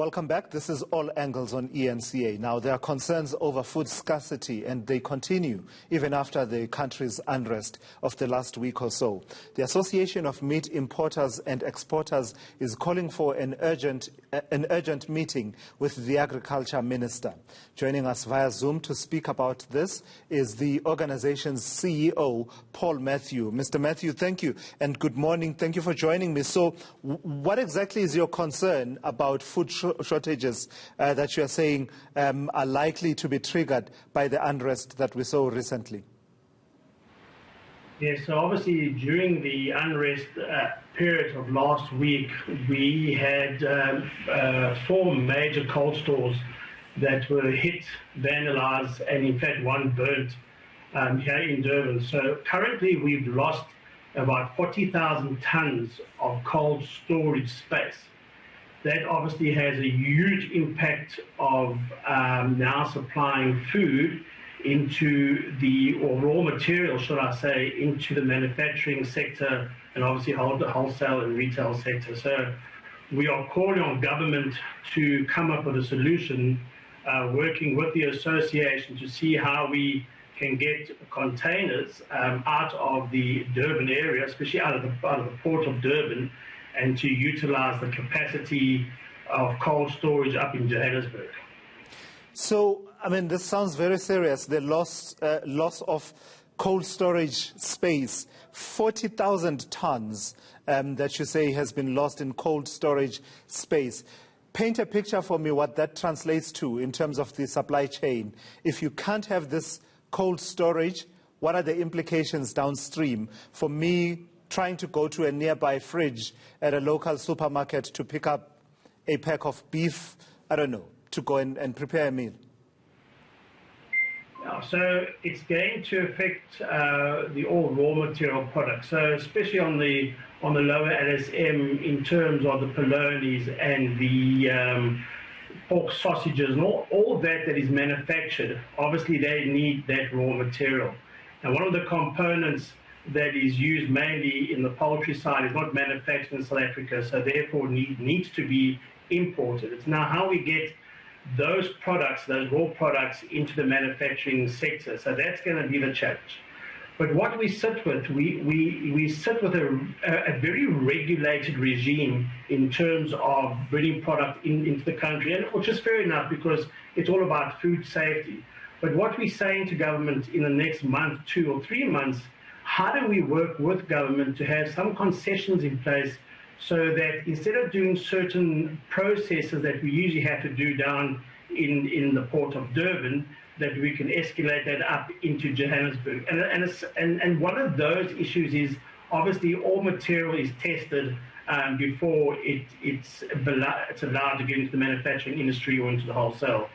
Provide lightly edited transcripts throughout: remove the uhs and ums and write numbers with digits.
Welcome back. This is All Angles on eNCA. Now, there are concerns over food scarcity, and they continue even after the country's unrest of the last week or so. The Association of Meat Importers and Exporters is calling for an urgent meeting with the Agriculture Minister. Joining us via Zoom to speak about this is the organization's CEO, Paul Matthew. Mr. Matthew, thank you, and good morning. Thank you for joining me. So, what exactly is your concern about food shortages that you are saying are likely to be triggered by the unrest that we saw recently? Yes, so obviously during the unrest period of last week, we had 4 major cold stores that were hit, vandalized, and in fact one burnt here in Durban. So currently we've lost about 40,000 tons of cold storage space. That obviously has a huge impact of now supplying food into or raw material, should I say, into the manufacturing sector and obviously the wholesale and retail sector. So we are calling on government to come up with a solution, working with the association to see how we can get containers out of the Durban area, especially out of the port of Durban, and to utilize the capacity of cold storage up in Johannesburg. So, I mean, this sounds very serious, the loss of cold storage space. 40,000 tons that you say has been lost in cold storage space. Paint a picture for me what that translates to in terms of the supply chain. If you can't have this cold storage, what are the implications downstream for me trying to go to a nearby fridge at a local supermarket to pick up a pack of beef, I don't know, to go and prepare a meal? So it's going to affect the all raw material products. So especially on the lower LSM in terms of the polonies and the pork sausages and all that is manufactured. Obviously, they need that raw material. And one of the components that is used mainly in the poultry side is not manufactured in South Africa, so therefore needs to be imported. It's now how we get those products, those raw products, into the manufacturing sector. So that's going to be the challenge. But what we sit with, we sit with a very regulated regime in terms of bringing product into the country, and which is fair enough because it's all about food safety. But what we're saying to government in the next month, 2 or 3 months, how do we work with government to have some concessions in place so that instead of doing certain processes that we usually have to do down in the port of Durban, that we can escalate that up into Johannesburg. And one of those issues is obviously all material is tested before it's allowed to get into the manufacturing industry or into the wholesale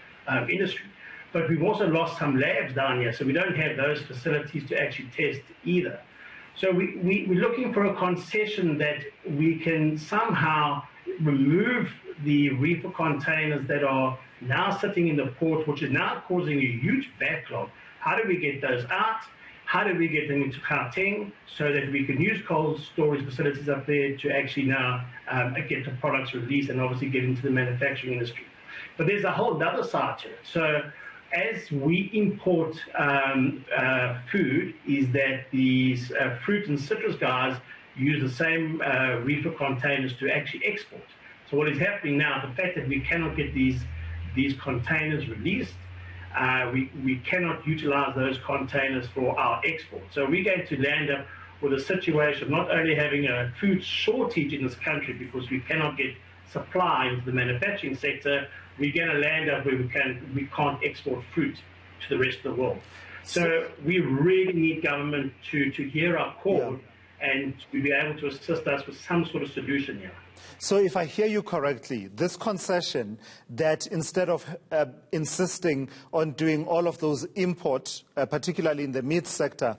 industry. But we've also lost some labs down here, so we don't have those facilities to actually test either. So we're looking for a concession that we can somehow remove the reefer containers that are now sitting in the port, which is now causing a huge backlog. How do we get those out? How do we get them into Gauteng so that we can use cold storage facilities up there to actually now get the products released and obviously get into the manufacturing industry? But there's a whole other side to it. So as we import food, is that these fruit and citrus guys use the same reefer containers to actually export. So what is happening now, the fact that we cannot get these containers released, we cannot utilize those containers for our export. So we're going to land up with a situation of not only having a food shortage in this country because we cannot get supply into the manufacturing sector, we're going to land up where we can't export fruit to the rest of the world. So we really need government to hear our call and to be able to assist us with some sort of solution here. So if I hear you correctly, this concession that instead of insisting on doing all of those import, particularly in the meat sector,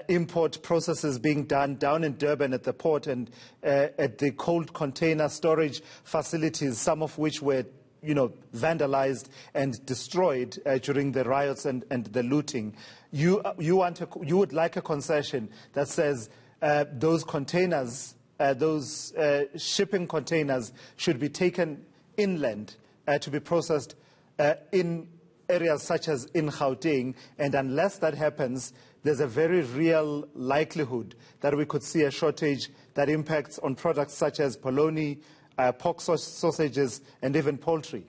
import processes being done down in Durban at the port and at the cold container storage facilities, some of which were vandalized and destroyed during the riots and the looting. You would like a concession that says those containers, those shipping containers should be taken inland to be processed in areas such as in Gauteng, and unless that happens, there's a very real likelihood that we could see a shortage that impacts on products such as polony, pork sausages, and even poultry.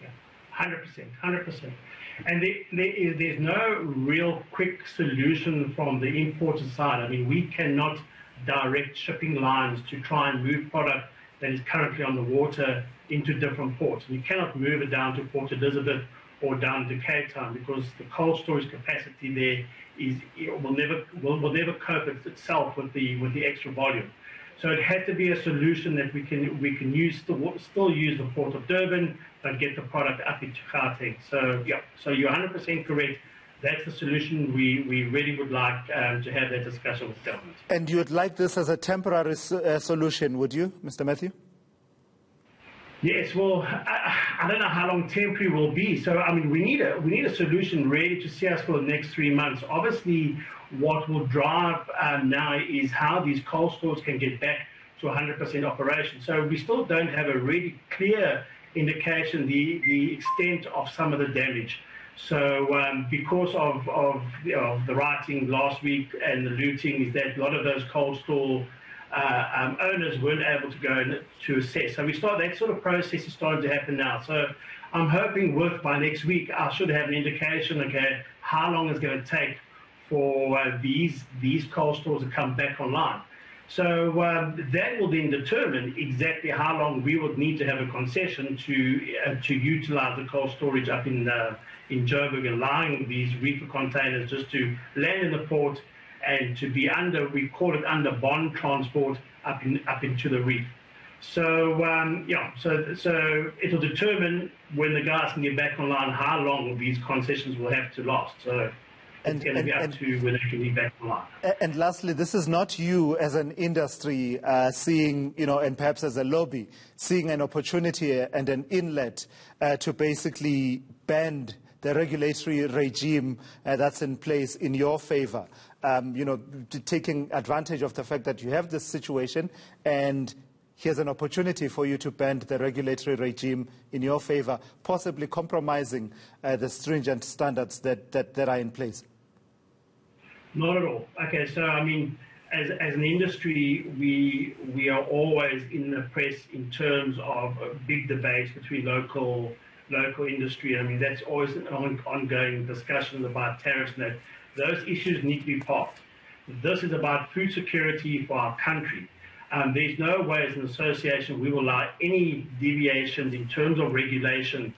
Yeah, 100%. And there's no real quick solution from the importer side. I mean, we cannot direct shipping lines to try and move product that is currently on the water into different ports. We cannot move it down to Port Elizabeth or down to Cape Town because the cold storage capacity there will never cope itself with the extra volume. So it had to be a solution that we can use still use the Port of Durban, but get the product up into Gauteng. So yeah, so you're 100% correct. That's the solution. We really would like to have that discussion with government. And you would like this as a temporary solution, would you, Mr. Matthew? Yes, well, I don't know how long temporary will be. So, I mean, we need a solution really to see us for the next 3 months. Obviously, what will drive now is how these cold stores can get back to 100% operation. So we still don't have a really clear indication the extent of some of the damage. So because of the rioting last week and the looting, is that a lot of those cold store owners weren't able to go to assess. So that sort of process is starting to happen now. So I'm hoping by next week I should have an indication, okay, how long it's going to take for these cold stores to come back online. So that will then determine exactly how long we would need to have a concession to utilize the cold storage up in Joburg, allowing these reefer containers just to land in the port and to be we call it under bond transport up into the reef. So so it'll determine when the guys can get back online how long these concessions will have to last. So it's going to be up to when they can be back online. And lastly, this is not you as an industry seeing, and perhaps as a lobby, seeing an opportunity and an inlet to basically bend the regulatory regime that's in place in your favor. Taking advantage of the fact that you have this situation, and here's an opportunity for you to bend the regulatory regime in your favor, possibly compromising the stringent standards that are in place. Not at all. Okay, so I mean, as an industry, we are always in the press in terms of big debates between local industry. I mean, that's always an ongoing discussion about tariffs, and that those issues need to be parked. This is about food security for our country. There's no way as an association we will allow any deviations in terms of regulation.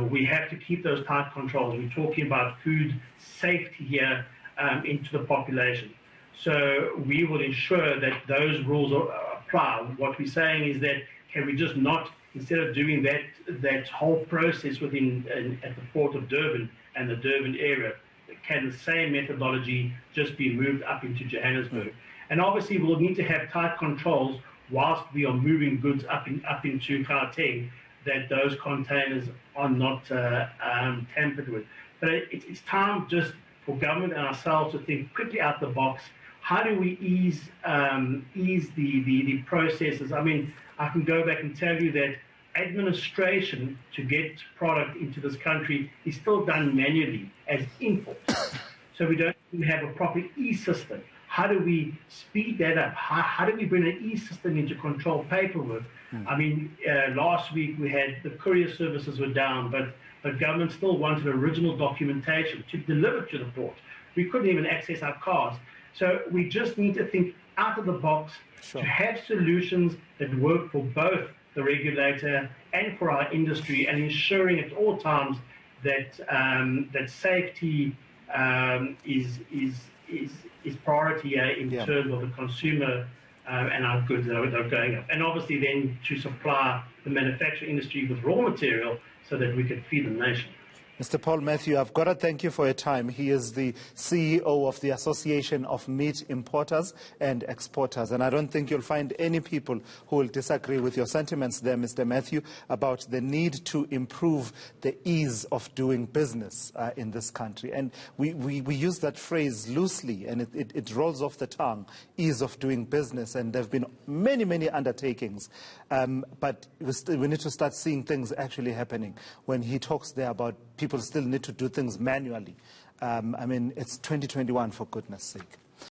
We have to keep those tight controls. We're talking about food safety here into the population. So we will ensure that those rules apply. What we're saying is that can we just not, instead of doing that whole process at the Port of Durban and the Durban area, can the same methodology just be moved up into Johannesburg? And obviously we'll need to have tight controls whilst we are moving goods up into Gauteng, that those containers are not tampered with. But it's time just for government and ourselves to think quickly out the box. How do we ease the processes? I mean, I can go back and tell you that administration to get product into this country is still done manually as imports. So we don't even have a proper e-system. How do we speed that up? How do we bring an e-system into control paperwork? I mean, last week we had the courier services were down, but the government still wanted original documentation to deliver to the port. We couldn't even access our cars. So we just need to think out of the box to have solutions that work for both the regulator and for our industry, and ensuring at all times that that safety is priority in terms of the consumer and our goods that are going up. And obviously then to supply the manufacturing industry with raw material so that we can feed the nation. Mr. Paul Matthew, I've got to thank you for your time. He is the CEO of the Association of Meat Importers and Exporters. And I don't think you'll find any people who will disagree with your sentiments there, Mr. Matthew, about the need to improve the ease of doing business in this country. And we use that phrase loosely, and it rolls off the tongue, ease of doing business. And there have been many, many undertakings. But we need to start seeing things actually happening. When he talks there about people still need to do things manually. I mean, it's 2021, for goodness sake.